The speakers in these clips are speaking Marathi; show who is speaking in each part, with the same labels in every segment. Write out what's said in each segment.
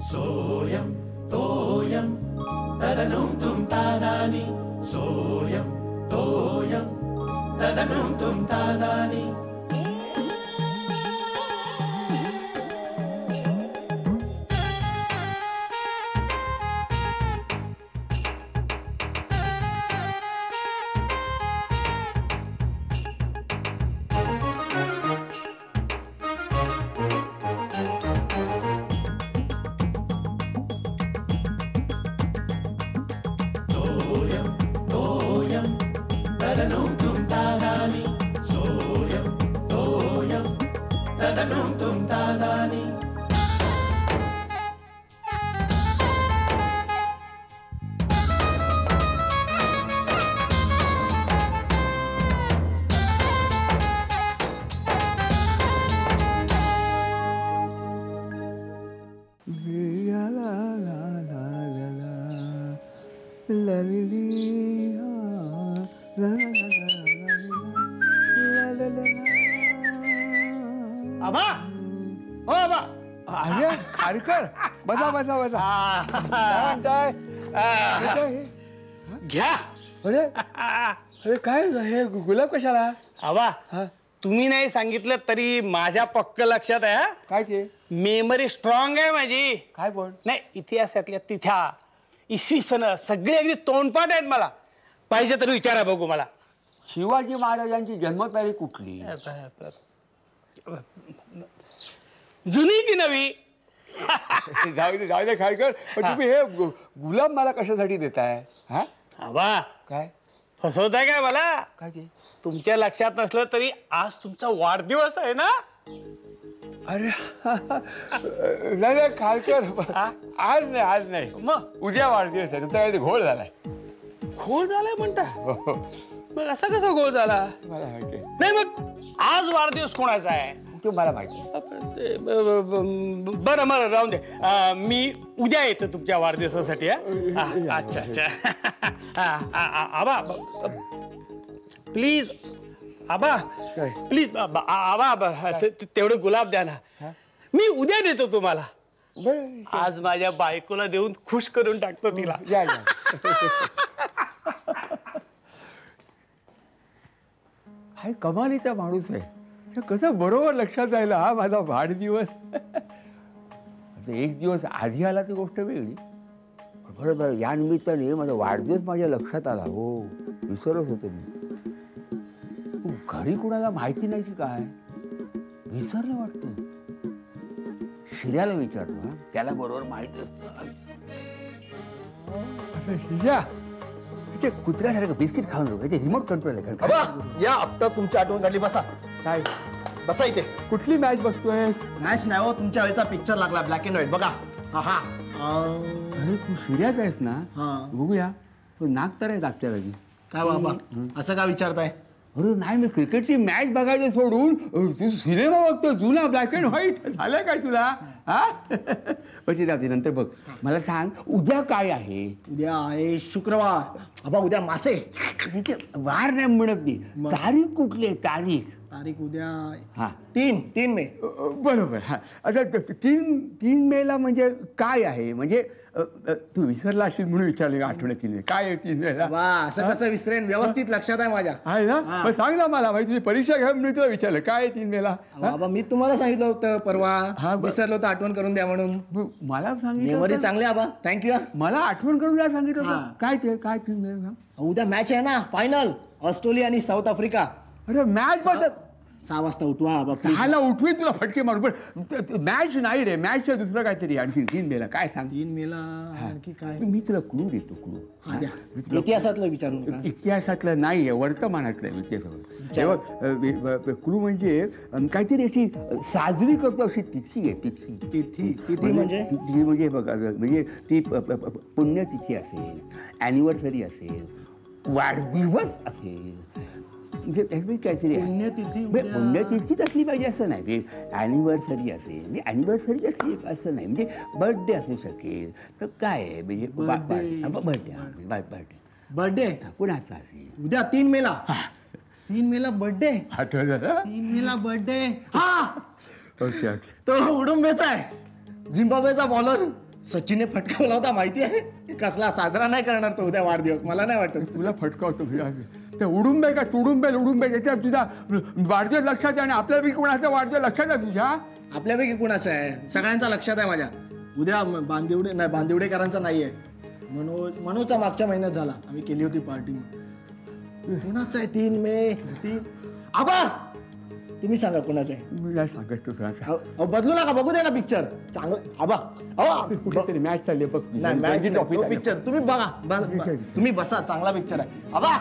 Speaker 1: सोयम तोयम तदनुम तुम तादानी सोयम तोयम तदनुम तुम तादानी
Speaker 2: आबा हो आबा
Speaker 3: अरे खारकर बसा बसा बसा काय म्हणताय
Speaker 2: घ्या.
Speaker 3: अरे अरे काय हे गुलाब कशाला
Speaker 2: आबा तुम्ही नाही सांगितलं तरी माझ्या पक्क लक्षात आहे हा.
Speaker 3: काय ते
Speaker 2: मेमरी स्ट्रॉंग आहे माझी.
Speaker 3: काय पण
Speaker 2: नाही इतिहासातल्या तिथ्या इसवी सन सगळे अगदी तोंडपाठ आहेत मला. पाहिजे तर विचारा बघू मला.
Speaker 3: शिवाजी महाराजांची जन्मतारीख कुठली
Speaker 2: जुनी की नवी.
Speaker 3: जाऊ दे खारकर पण तुम्ही हे गुलाब मला कशासाठी देताय हा
Speaker 2: आबा
Speaker 3: काय
Speaker 2: फसवताय काय मला.
Speaker 3: काय ते
Speaker 2: तुमच्या लक्षात नसलं तरी आज तुमचा वाढदिवस आहे ना.
Speaker 3: अरे नाही खारकर आज नाही
Speaker 2: मग
Speaker 3: उद्या वाढदिवस आहे तुमचा काही घोळ झालाय.
Speaker 2: घोळ झालाय म्हणता. मग असा कसा घोळ झाला.
Speaker 3: मला माहिती
Speaker 2: नाही मग आज वाढदिवस कोणाचा आहे.
Speaker 3: ते मला माहिती
Speaker 2: बरं बरं राहून दे. मी उद्या येतो तुमच्या वाढदिवसासाठी. अच्छा अच्छा आबा प्लीज आबा प्लीज आबा तेवढे गुलाब द्या ना. मी उद्या देतो तुम्हाला. आज माझ्या बायकोला देऊन खुश करून टाकतो तिला.
Speaker 3: हा कमालीचा माणूस आहे. कसं बरोबर लक्षात राहिलं हा माझा वाढदिवस. एक दिवस आधी आला ती गोष्ट वेगळी. बरोबर या निमित्ताने माझा वाढदिवस माझ्या लक्षात आला. हो विसरत होतो मी. घरी कोणाला माहिती नाही की काय विसरलं वाटतं. शिर्याला विचारतो हा त्याला बरोबर माहिती असतं. शिर्या ते कुत्र्यासारखं बिस्किट खाऊन जाऊ ते रिमोट कंट्रोल आहे.
Speaker 4: बाबा या आत्ता तुमची आठवण काढली. बसा
Speaker 3: काय
Speaker 4: बसा इथे.
Speaker 3: कुठली मॅच बघतोय.
Speaker 4: मॅच नाही हो तुमच्या वेळचा पिक्चर लागला ब्लॅक अँड व्हाईट बघा. हा हा
Speaker 3: अरे तू शिर्यात आहेस ना.
Speaker 4: हा.
Speaker 3: बघूया तो नाक तर आहे दागच्या जागी.
Speaker 4: काय बाबा असं का विचारताय.
Speaker 3: अरे नाही मी क्रिकेटची मॅच बघायचं सोडून तू सिनेमा बघतो जुना ब्लॅक अँड व्हाईट झालं काय तुला हा. म्हणजे जाते नंतर बघ. मला सांग उद्या काय आहे.
Speaker 4: उद्या आहे शुक्रवार. बाबा उद्या मासे.
Speaker 3: वार नाही म्हणत मी तारीख कुठली आहे तारीख.
Speaker 4: तारीख उद्या
Speaker 3: हा
Speaker 4: 3 मे.
Speaker 3: बरोबर हा. आता 3 मेला म्हणजे काय आहे म्हणजे तू विसरला असेल म्हणून विचारले आठवड्यात काय आहे 3 मेला.
Speaker 4: वा असं कसं विसरेन व्यवस्थित लक्षात आहे माझ्या.
Speaker 3: आहे ना मग सांग ना मला माहिती तुझी परीक्षा घ्या म्हणून तुला विचारलं काय 3 मेला.
Speaker 4: बाबा मी तुम्हाला सांगितलं होतं परवा विसरलो तर आठवण करून द्या म्हणून.
Speaker 3: मला सांगितलं
Speaker 4: मेमरी चांगली बाबा थँक्यू.
Speaker 3: मला आठवण करून द्या सांगितलं होतं. काय ते काय 3 मेला.
Speaker 4: उद्या मॅच आहे ना फायनल ऑस्ट्रेलिया आणि साऊथ आफ्रिका.
Speaker 3: अरे मॅच बघ
Speaker 4: 6 वाजता उठवा बाबा प्लीज.
Speaker 3: हाला उठवी तुला फटके मारू पण मॅच नाही रे. मॅच दुसरं काहीतरी आणखी 3 मेला काय सांग.
Speaker 4: 3 मेला आणखी काय.
Speaker 3: मी तुला क्लू देतो क्लू.
Speaker 4: हा द्या. इतिहासातलं विचारू नका.
Speaker 3: इतिहासातलं नाही आहे वर्तमानातलं इतिहासातलं. क्लू म्हणजे काहीतरी अशी साजरी करतो अशी तिथी आहे.
Speaker 4: तिथी म्हणजे
Speaker 3: बघा म्हणजे ती पुण्यतिथी असेल ॲनिव्हर्सरी असेल वाढदिवस असेल म्हणजे काहीतरी पुण्यतिथीच असली पाहिजे असं नाही. म्हणजे ॲनिव्हर्सरी असेल म्हणजे ॲनिव्हर्सरी असली असं नाही म्हणजे बर्थडे असू शकेल तर काय आहे म्हणजे बर्थडे
Speaker 4: बर्थडे
Speaker 3: कुणाचा असेल
Speaker 4: उद्या 3 मेला. 3 मेला बर्थडे.
Speaker 3: आठवलं ना?
Speaker 4: 3 मेला बर्थडे. हा,
Speaker 3: ओके ओके.
Speaker 4: तो उडुंबेचा आहे, झिम्बाब्वेचा बॉलर. सचिनने फटकावला होता माहिती आहे. कसला साजरा नाही करणार तो उद्या वाढदिवस, मला नाही वाटत.
Speaker 3: तुला फटकावतो ते उडुंबे का उडुंबे त्याच्यात तुझा वाढदिवस लक्षात आहे आणि आपल्यापैकी कोणाचा वाढदिवस लक्षात आहे तुझ्या?
Speaker 4: आपल्यापैकी कुणाचं आहे? सगळ्यांचा लक्षात आहे माझ्या. उद्या बांदिवडेकरांचा नाही आहे. मनोजचा मागच्या महिन्यात झाला, आम्ही केली होती पार्टी. कुणाचा आहे 3 मे? 3 आबा तुम्ही सांगा कुणाचं आहे.
Speaker 3: मी नाही सांगत तुला.
Speaker 4: अहो, बदलू नका, बघू दे ना पिक्चर चांगलं. आबा
Speaker 3: कुठेतरी मॅच चालली बघ.
Speaker 4: नाही मॅच पिक्चर तुम्ही बघा. तुम्ही बसा, चांगला पिक्चर आहे. आबा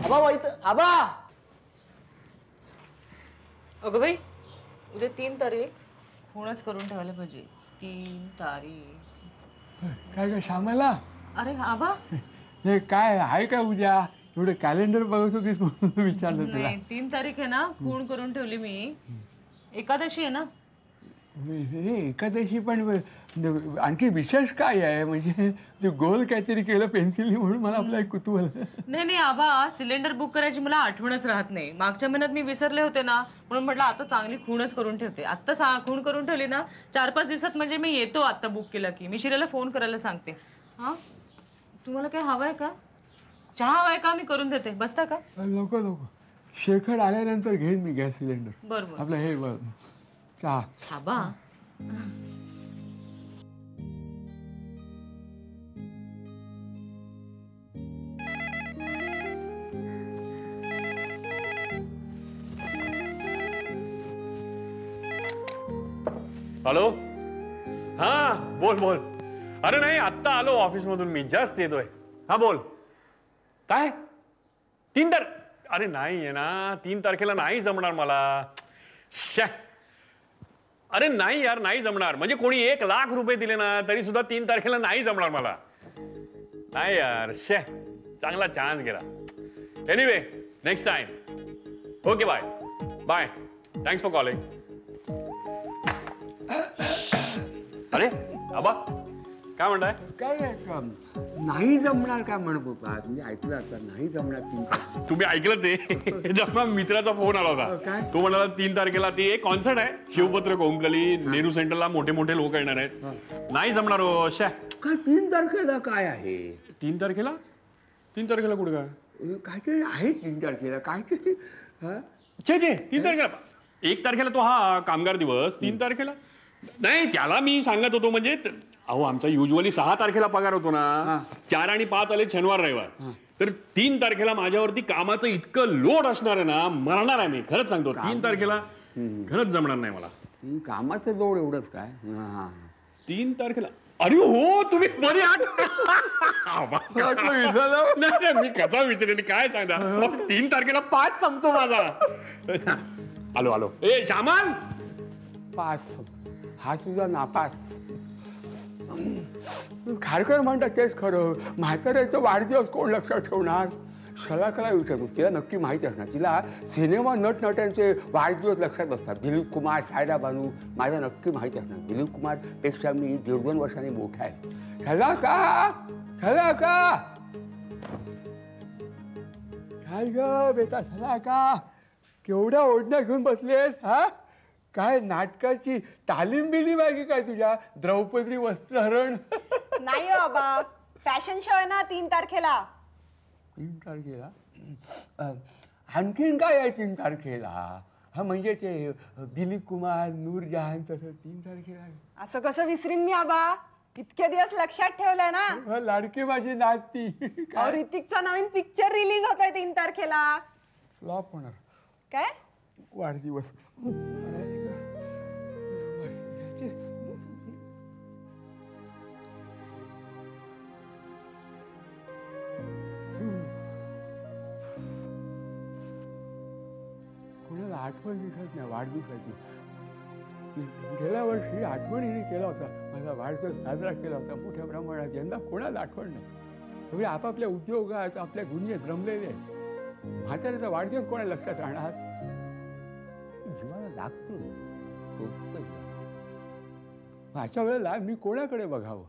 Speaker 4: आबा वाईट आबा.
Speaker 5: अगं बाई, उद्या 3 तारीख खूणच करून ठेवायला पाहिजे. 3 तारीख.
Speaker 3: काय श्यामाला?
Speaker 5: अरे आबा,
Speaker 3: हे काय आहे का उद्या? एवढं कॅलेंडर बघत होतीस म्हणून विचारलं तुला.
Speaker 5: नाही 3 तारीख आहे ना, खूण करून ठेवली मी. एकादशी आहे ना.
Speaker 3: एकादशी पण आणखी विशेष काय आहे? म्हणजे ते गोल काहीतरी केलं पेन्सिलनी म्हणून मला आपलं एक कुतूहल.
Speaker 5: नाही आबा, सिलेंडर बुक करायची मला आठवणच राहत नाही. मागच्या महिन्यात मी विसरले होते ना, म्हणून म्हटलं आता चांगली खूणच करून ठेवते. आत्ता खूण करून ठेवली ना, 4-5 दिवसात म्हणजे मी येतो. आत्ता बुक केला की मी शिरेला फोन करायला सांगते. हा, तुम्हाला काय हवंय का? चहा हवाय का? मी करून देते, बसता का?
Speaker 3: नको शेखर आल्यानंतर घेईन मी गॅस सिलेंडर.
Speaker 5: बरोबर.
Speaker 3: आपलं हे चहा.
Speaker 5: आबा,
Speaker 6: हॅलो. हा बोल. अरे नाही, आत्ता आलो ऑफिस मधून, मी जस्ट येतोय. हा बोल. काय 3 अरे नाही आहे ना, 3 तारखेला नाही जमणार मला. अरे नाही यार, नाही जमणार. म्हणजे कोणी 1 लाख रुपये दिले ना तरी सुद्धा 3 तारखेला नाही जमणार मला. नाही यार, चांगला चान्स गेला. Anyway, next time. Okay, bye. Thanks for calling. अरे आबा, काय म्हणताय?
Speaker 3: काय नाही जमणार काय म्हणत होता? तुम्ही ऐकलं आता, नाही जमणार 3 तारखेला.
Speaker 6: तुम्ही ऐकलं ते? जेव्हा मित्राचा फोन आला होता,
Speaker 3: काय?
Speaker 6: तो म्हणाला 3 तारखेला ती एक कॉन्सर्ट आहे शिवपत्र कोंकली, नेहरू सेंटरला मोठे लोक येणार आहेत. नाही जमणार हो.
Speaker 3: काय 3 तारखेला काय आहे?
Speaker 6: 3 तारखेला कुठे काय?
Speaker 3: काहीतरी आहे 3 तारखेला काहीतरी.
Speaker 6: छे 3 तारखेला. 1 तारखेला तो हा कामगार दिवस, 3 तारखेला नाही. त्याला मी सांगत होतो म्हणजे अहो, आमचा युजली 6 तारखेला पगार होतो ना. 4 आणि 5 आले शनिवार रविवार. तर 3 तारखेला माझ्यावरती कामाचं इतकं लोड असणार आहे ना, मरणार आहे मी. खरंच सांगतो, 3 तारखेला खरंच जमणार नाही मला.
Speaker 3: कामाचं लोड एवढंच काय?
Speaker 6: 3 तारखेला. अरे हो, तुम्ही बरी नाही, मी कसा विचारेन काय सांगा. 3 तारखेला 5 संपतो माझा. आलो. ए श्यामल,
Speaker 3: 5 हा तुझा नापास. खारकर म्हणतात तेच खरं. म्हाताऱ्याचं वाढदिवस कोण लक्षात ठेवणार? शलाकाला विचारतो, तिला नक्की माहीत असणार. तिला सिनेमा नटनट्यांचे वाढदिवस लक्षात असतात. दिलीप कुमार, सायरा बानू, माझा नक्की माहीत असणार. दिलीप कुमार पेक्षा मी 1.5-2 वर्षांनी मोठा आहे. शलाका काय ग बेटा? शलाका केवढ्या ओढण्या घेऊन बसलेस? हा, काय नाटकाची तालीम बिली मागे काय तुझ्या? द्रौपदी वस्त्रहरण.
Speaker 7: नाही हो बाबा, फॅशन शो आहे ना 3 तारखेला.
Speaker 3: 3 तारखेला? आणखीन काय आहे 3 तारखेला? हा म्हणजे ते दिलीप कुमार, नूरजहान तसं 3 तारखेला आहे.
Speaker 7: असं कसं विसरीन मी आबा? इतके दिवस लक्षात ठेवलंय ना.
Speaker 3: लाडकी माझी नाती.
Speaker 7: अहो, ऋतिकचा नवीन पिक्चर रिलीज होतोय 3 तारखेला.
Speaker 3: फ्लॉप होणार.
Speaker 7: काय
Speaker 3: वाढदिवस. कोणाला आठवण दिसत नाही वाढदिवसाची. गेल्या वर्षी आठवणीने केला होता, माझा वाढदिवस साजरा केला होता मोठ्या प्रमाणात. यंदा कोणाला आठवण नाही. सगळे आपापल्या उद्योगात, आपल्या दुनियेत रमलेले आहेत. म्हाताऱ्याचा वाढदिवस कोणाला लक्षात राहणार? जीवाला लागतो, अशा वेळेला मी कोणाकडे बघावं?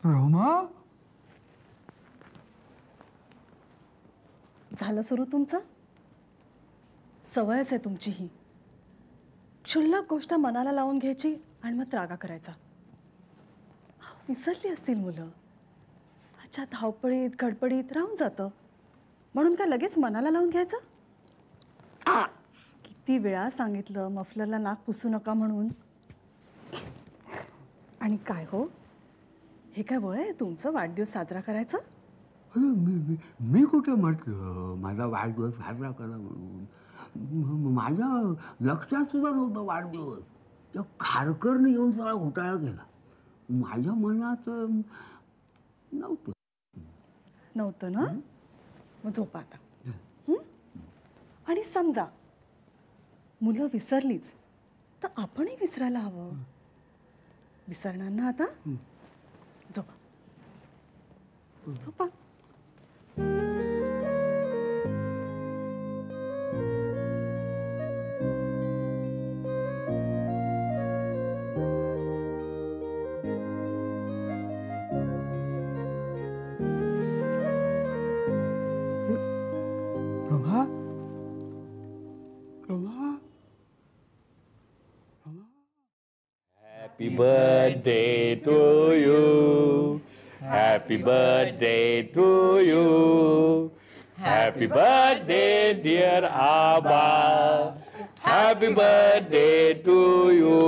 Speaker 3: रमा
Speaker 8: झालं सुरू तुमचं? सवयच आहे तुमची ही. क्षुल्लक गोष्ट मनाला लावून घ्यायची आणि मग रागा करायचा. विसरली असतील मुलं. अच्छा, धावपळीत गडबडीत राहून जातं म्हणून काय लगेच मनाला लावून घ्यायचं? किती वेळा सांगितलं मफलरला नाक पुसू नका म्हणून. आणि काय हो, हे काय वय आहे तुमचं वाढदिवस साजरा करायचं?
Speaker 3: मी कुठे म्हटलं माझा वाढदिवस साजरा करा म्हणून. माझ्या लक्षात सुद्धा नव्हतं वाढदिवस. त्या खारकरने येऊन सगळा घोटाळा केला. माझ्या मनात
Speaker 8: नव्हतं ना? मग झोपा आता. आणि समजा मुलं विसरलीच तर आपणही विसरायला हवं. विसरणार ना आता? झोपा झोपा.
Speaker 6: Happy birthday to you. Happy birthday to you. Happy birthday, dear Abba. Happy birthday to you.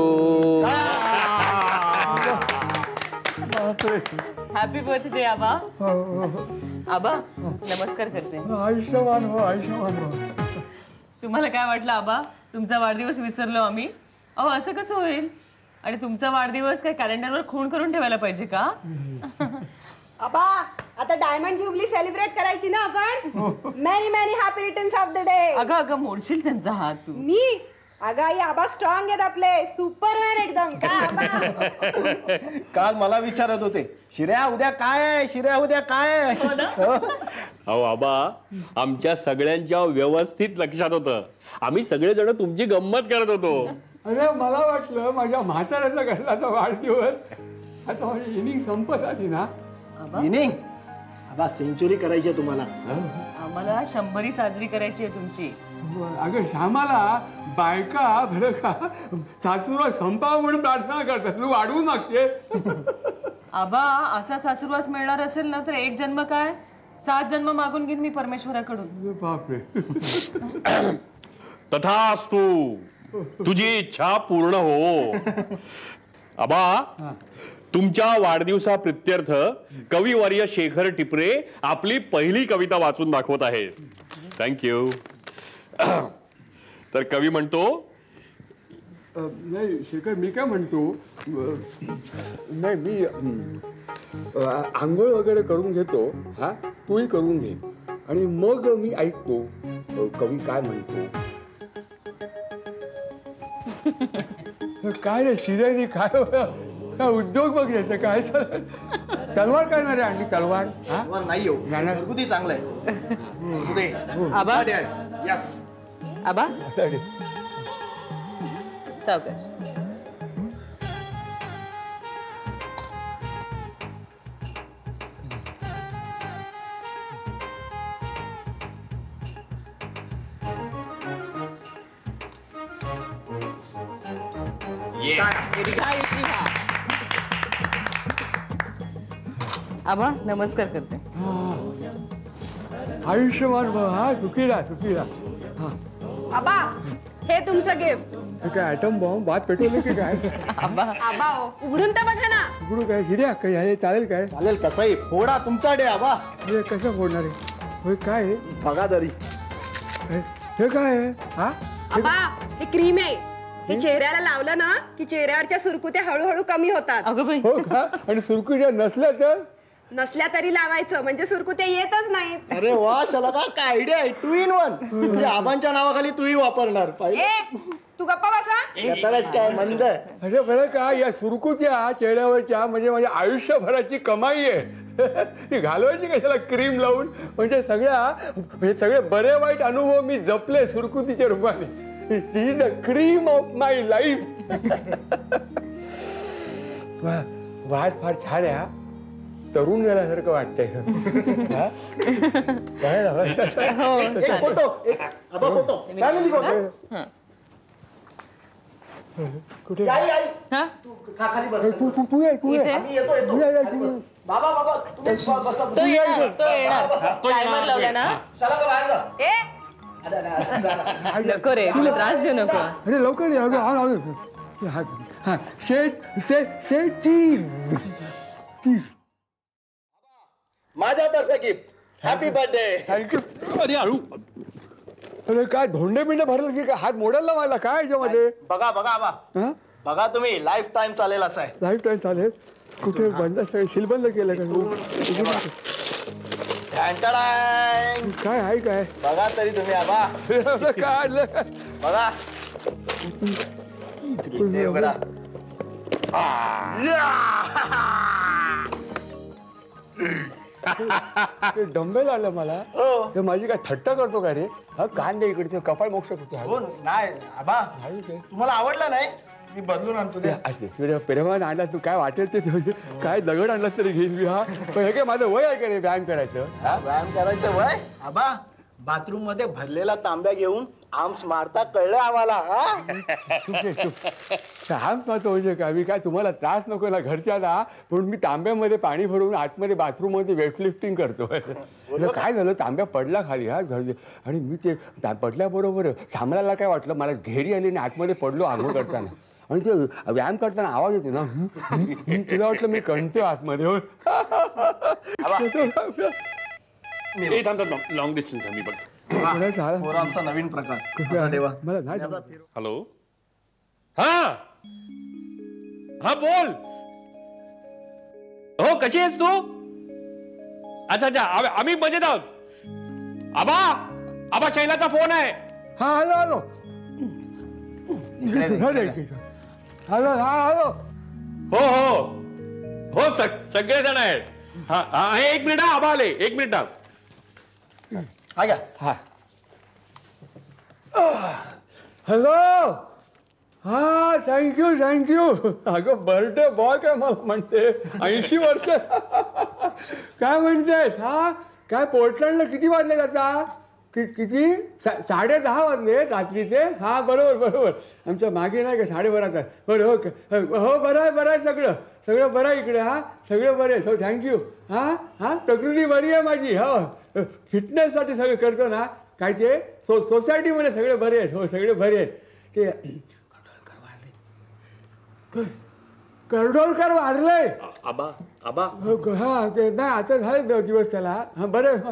Speaker 5: Happy birthday आबा. आबा नमस्कार करते.
Speaker 3: आयुष्यवान हो, आयुष्यवान हो.
Speaker 5: तुम्हाला काय वाटलं आबा, तुमचा वाढदिवस विसरलो आम्ही? अहो असं कसं होईल? आणि तुमचा वाढदिवस काय कॅलेंडरवर खूण करून ठेवायला पाहिजे का?
Speaker 7: आबा आता डायमंड जुबली सेलिब्रेट करायची ना आपण. Many many happy returns of the day.
Speaker 5: अगं अगं मोडशील त्यांचा हात तू.
Speaker 7: मी अगं आई आबा स्ट्रॉंग आहेत आपले, सुपरमॅन एकदम. काय आबा?
Speaker 4: काल मला विचारत होते, शिर्या उद्या काय आहे, शिर्या उद्या काय आहे.
Speaker 6: अहो आबा, आमच्या सगळ्यांच्या व्यवस्थित लक्षात होतं. आम्ही सगळेजण तुमची गंमत करत होतो.
Speaker 3: अरे मला वाटलं माझ्या म्हाताऱ्याचा घरलाचा वाढदिवस. आता माझी इनिंग संपत आली ना.
Speaker 4: इनिंग आबा सेंचुरी करायची आहे तुम्हाला.
Speaker 5: आम्हाला 100 साजरी करायची आहे तुमची.
Speaker 3: अगं श्यामाला बायका बरं का सासूला संपावं म्हणून प्रार्थना करतात. तू वाढवू मागते.
Speaker 5: आबा असा सासूरवास मिळणार असेल ना तर एक जन्म काय 7 जन्म मागून घेईन मी परमेश्वराकडून.
Speaker 3: बापरे.
Speaker 6: तथास्तु, तुझी इच्छा पूर्ण हो. आबा, तुमच्या वाढदिवसाप्रित्यर्थ कविवर्य शेखर टिपरे आपली पहिली कविता वाचून दाखवत आहेत. थँक्यू. तर कवी म्हणतो,
Speaker 3: नाही शेखर, मी काय म्हणतो, नाही मी आंघोळ वगैरे करून घेतो. हा, तूही करून घे आणि मग मी ऐकतो कवी काय म्हणतो. काय रे शिर्यानी काय काय उद्योग बघायचं काय तलवार काय ना रे आणली तलवार.
Speaker 4: तलवार नाही हो, घरगुती चांगलं आहे.
Speaker 5: आबा
Speaker 4: यस
Speaker 5: आबा सावकाश. आबा नमस्कार करते.
Speaker 3: आयुष्यमान हा चुकीला चुकीला.
Speaker 7: आबा हे तुमचं गिफ्ट.
Speaker 3: काय ॲटम बॉम्ब बात पेटवलं की काय.
Speaker 5: आबा
Speaker 7: आबा उघडून तर बघा ना.
Speaker 3: उघडू काय शिर्या काय चालेल काय.
Speaker 4: चालेल कसंही फोडा तुमचा डे आबा.
Speaker 3: हे कसं फोडणार आहे. होय काय आहे?
Speaker 4: बघा तरी
Speaker 3: हे काय आहे. हा
Speaker 7: आबा हे क्रीम आहे. हे चेहऱ्याला लावलं ना की चेहऱ्यावरच्या सुरकुत्या हळूहळू कमी होतात.
Speaker 5: अगं बाई
Speaker 3: हो का. आणि सुरकुत्या नसल्या तर
Speaker 7: नसल्या तरी लावायचं म्हणजे सुरकुत्या येतच नाहीत.
Speaker 4: अरे वा शलका काय आयडिया आहे. 2 in 1 म्हणजे आबांच्या नावाखाली तूही वापरणार पाहिजे.
Speaker 7: ए तू गप्पा बसा.
Speaker 4: याचाच काय मंद.
Speaker 3: अरे बरं का या सुरकुत्या चेहऱ्यावरच्या म्हणजे माझ्या आयुष्यभराची कमाई आहे. ती घालवायची कशाला क्रीम लावून. म्हणजे सगळे बरे वाईट अनुभव मी जपले सुरकुतीच्या रूपाने. ती is the cream of my life. वाद फार छान आहे. तरुण झाल्यासारखं वाटतंय. हा? काय झालं?
Speaker 4: एक फोटो आबा फोटो फॅमिली फोटो.
Speaker 3: कुठे
Speaker 4: आई आई
Speaker 5: हा?
Speaker 4: तू खाली बस.
Speaker 3: तू ये.
Speaker 4: आम्ही येतो बाबा बाबा तुम्ही बसा.
Speaker 5: तो येणार टायमर लावला ना.
Speaker 4: चला का बाहेर जा.
Speaker 5: नको रे तुला त्रास देऊ नको.
Speaker 3: अरे लवकर ये. चीज.
Speaker 4: माझ्यातर्फे गिफ्ट हॅपी बर्थडे.
Speaker 3: थँक्यू.
Speaker 6: अरे हळू.
Speaker 3: अरे काय धोंडे बिंडे भरलं की काय हात मोडायला मला काय याच्यामध्ये.
Speaker 4: बघा बघा आबा
Speaker 3: हा
Speaker 4: बघा तुम्ही लाईफ टाइम चालेल असं आहे.
Speaker 3: लाईफ टाईम चालेल. कुठे बंद सीलबंद केलं का? काय आहे काय?
Speaker 4: बघा तरी तुम्ही आबा
Speaker 3: काय
Speaker 4: बघा हे उघडा.
Speaker 3: डंबेल आलं मला.
Speaker 4: हो.
Speaker 3: ते माझी काय थट्टा करतो का रे? हा कान दे इकडचं कपाळ मोक्ष करतो.
Speaker 4: हो नाही आबा तुम्हाला आवडला नाही मी बदलून आणतो ते.
Speaker 3: तुझ्या प्रेमान आणला तू काय वाटेल ते काय दगड आणला तरी घेईन मी. हा पण हे काय माझं वय आहे का रे व्यायाम करायचं?
Speaker 4: व्यायाम करायचं वय आबा बाथरूम मध्ये भरलेला तांब्या घेऊन आर्म्स मारता कळलं आम्हाला.
Speaker 3: आर्म्स मारतो म्हणजे काय? मी काय तुम्हाला त्रास नको ना घरच्याला म्हणून मी तांब्यामध्ये पाणी भरून आतमध्ये बाथरूम मध्ये वेटलिफ्टिंग करतो. काय झालं तांब्या पडला खाली हा घर आणि मी ते पडल्याबरोबर सामराला काय वाटलं मला घेरी आली आणि आतमध्ये पडलो आंघोळ करताना आणि ते व्यायाम करताना आवाज येते ना तुला वाटलं मी कणतो आतमध्ये.
Speaker 6: लॉंग डिस्टन्स आहे मी बघतो.
Speaker 4: पोरांचा नवीन प्रकार कसा देवा.
Speaker 3: मला नाही
Speaker 6: हॅलो. हा हा बोल. हो कशी आहेस तू? अच्छा अच्छा आम्ही मजेत आहोत. आबा आबा शैलाचा फोन आहे.
Speaker 3: हा हॅलो हॅलो हॅलो हा हॅलो.
Speaker 6: हो हो हो सगळे जण आहेत. हा हा एक मिनिट हा आबा आले. एक मिनिट.
Speaker 4: हा घ्या.
Speaker 3: हा हॅलो. हा थँक्यू. अगं बर्थडे बॉय काय मला म्हणते 80 वर्ष. काय म्हणतेस? हा काय पोर्टलँडला किती वाजले आता? किती 10:30 वाजले रात्रीचे. हा बरोबर आमच्या मागे नाही का 12:30. बरं हो बरं आहे सगळं बरं आहे इकडे. हा सगळं बरं आहे. थँक्यू. हा प्रकृती बरी आहे माझी. हो फिटनेससाठी सगळं करतो ना काय ते सोसायटीमध्ये सगळे बरे आहेत. हो सगळे बरे आहेत. ते कर्डोलकर वारले.
Speaker 6: आबा आबा
Speaker 3: हा ते नाही आता झाले 2 दिवस त्याला. हा बरं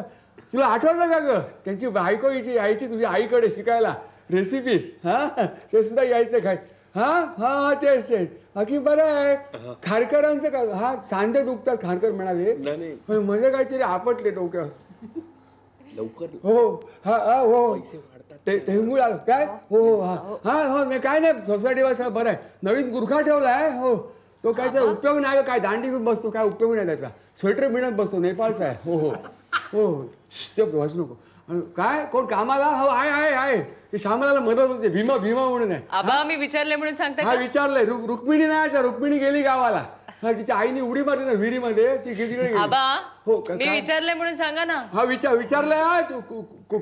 Speaker 3: तुला आठवलं का ग त्यांची बायको इथे यायची तुझ्या आईकडे शिकायला रेसिपीज. हा ते सुद्धा यायचं काय. हा तेच बाकी बरं आहे. खारकरांचं काय हा सांधे दुखतात खारकर म्हणाले म्हणजे काहीतरी आपटले डोक्यावर
Speaker 6: लवकर.
Speaker 3: हो हो टेंगूळ आलं काय. हो हो नाही काय नाही सोसायटीवर बरं आहे. नवीन गुरखा ठेवला आहे. हो तो काय त्याचा उपयोग नाही. काय दांडी घेऊन बसतो काय उपयोग नाही त्याचा. स्वेटर मिळत बसतो नेपाळचा आहे. हो ते वाचू नको. काय कोण कामाला? हो आहे ते श्यामला मदत होते. भीमा म्हणून आहे.
Speaker 5: आबा मी विचारले म्हणून सांगता.
Speaker 3: हा विचारलंय. रुक्मिणी नाही रुक्मिणी गेली गावाला. तिच्या आईने उडी मारली ना विहिरीमध्ये ती तिकडे.
Speaker 5: आबा
Speaker 3: हो
Speaker 5: मी विचारले म्हणून सांगा ना.
Speaker 3: हा विचारलंय.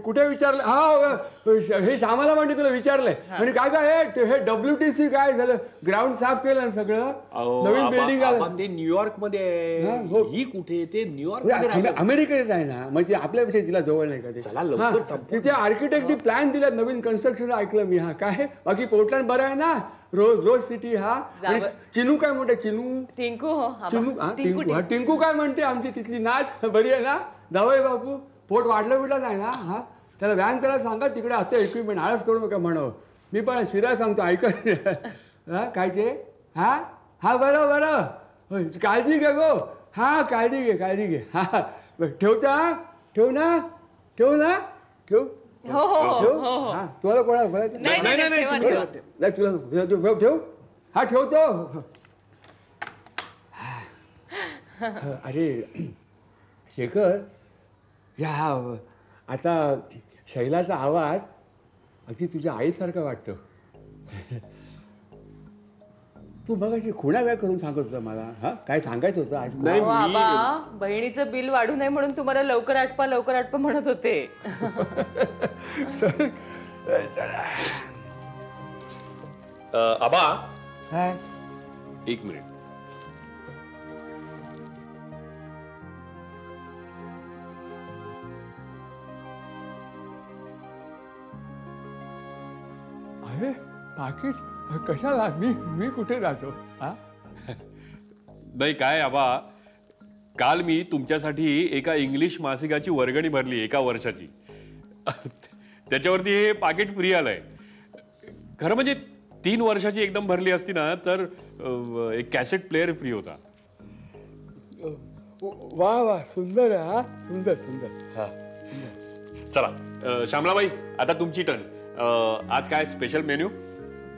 Speaker 3: कुठे विचारलं? हा हे श्यामाला म्हणते तुला विचारलंय. आणि काय हे WTC काय झालं ग्राउंड साफ केलं सगळं. नवीन बिल्डिंग आलं.
Speaker 6: ते न्यूयॉर्क मध्ये ही कुठे ते न्यूयॉर्क
Speaker 3: अमेरिकेत आहे ना म्हणजे आपल्यापेक्षा तिला जवळ नाही का ते.
Speaker 6: चला लवकर.
Speaker 3: तिथे आर्किटेक्टनी प्लॅन दिला नवीन कन्स्ट्रक्शन ऐकलं मी. हा काय बाकी पोर्टलँड बरं आहे ना. रोज सिटी. हा चिनू काय म्हणते चिनू
Speaker 5: टिंकू. हो
Speaker 3: टिंकू काय म्हणते आमची तिथली नाच बरी आहे ना. जावई बापू पोट वाढलं नाही ना. हा त्याला व्यायाम करायला सांगा तिकडे असतं इक्विपमेंट. आळस करू नका म्हणव. मी पण शिरायला सांगतो ऐकत. हा काय ते हा बरं काळजी घे गो. हा काळजी घे. हा ठेवता ठेव ना हा तुला कोणा तुला ठेव. हा ठेवतो. अरे शेखर या आता शैलाचा आवाज अगदी तुझ्या आईसारखा वाटतो. तू मगाशी खुणा काय करून सांगत होता मला हा काय सांगायचं होतं आज
Speaker 6: नाही
Speaker 5: अहो, आबा बहिणीचं बिल वाढू नये म्हणून तुम्हाला लवकर आटपा म्हणत होते.
Speaker 6: आबा
Speaker 3: काय
Speaker 6: 1 मिनिट.
Speaker 3: अरे पाकिट कशाला मी कुठे राहतो हा
Speaker 6: नाही काय आबा, काल मी तुमच्यासाठी एका इंग्लिश मासिकाची वर्गणी भरली 1 वर्षाची. त्याच्यावरती हे पाकिट फ्री आलंय. खरं म्हणजे 3 वर्षाची एकदम भरली असती ना तर एक कॅसेट प्लेअर फ्री होता.
Speaker 3: वा वा सुंदर हा सुंदर सुंदर हा
Speaker 6: चला श्यामलाबाई, आता तुमची टर्न. आज काय स्पेशल मेन्यू?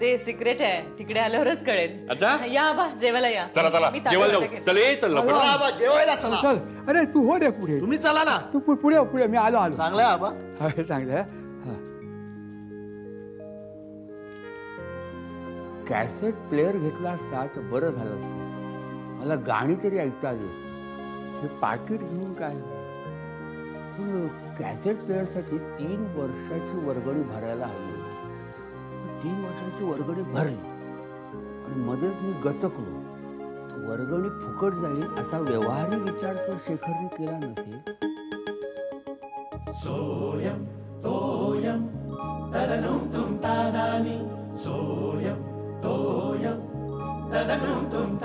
Speaker 5: ते सिक्रेट आहे, तिकडे आल्यावरच कळेल.
Speaker 6: अच्छा.
Speaker 5: या आबा जेवायला या.
Speaker 6: चला चला
Speaker 5: मी ताट
Speaker 6: जेवायला
Speaker 5: वाटत
Speaker 6: जाऊ.
Speaker 5: घेते.
Speaker 6: चल ये चल लवकर.
Speaker 4: चला आबा जेवायला चला.
Speaker 3: चल अरे तू हो रे पुढे
Speaker 4: तुम्ही चला ना.
Speaker 3: तू पुढे पुढे मी आलो
Speaker 4: चांगलं आहे आबा.
Speaker 3: चांगलं आहे कॅसेट प्लेअर घेतला असता तर बरं झालं असतं. मला गाणी तरी ऐकता आली असती. हे पाकिट घेऊन काय पण कॅसेट प्लेअरसाठी 3 वर्षाची वर्गणी भरायला हवी होती. 3 वर्षाची वर्गणी भरली आणि मध्येच मी गचकलो. वर्गणी फुकट जाईल असा व्यवहारी विचार तर शेखरने केला नसेल.
Speaker 1: सोयम तोयम तदनुम तुम तादानी सोयम तोयम तदनुम तुम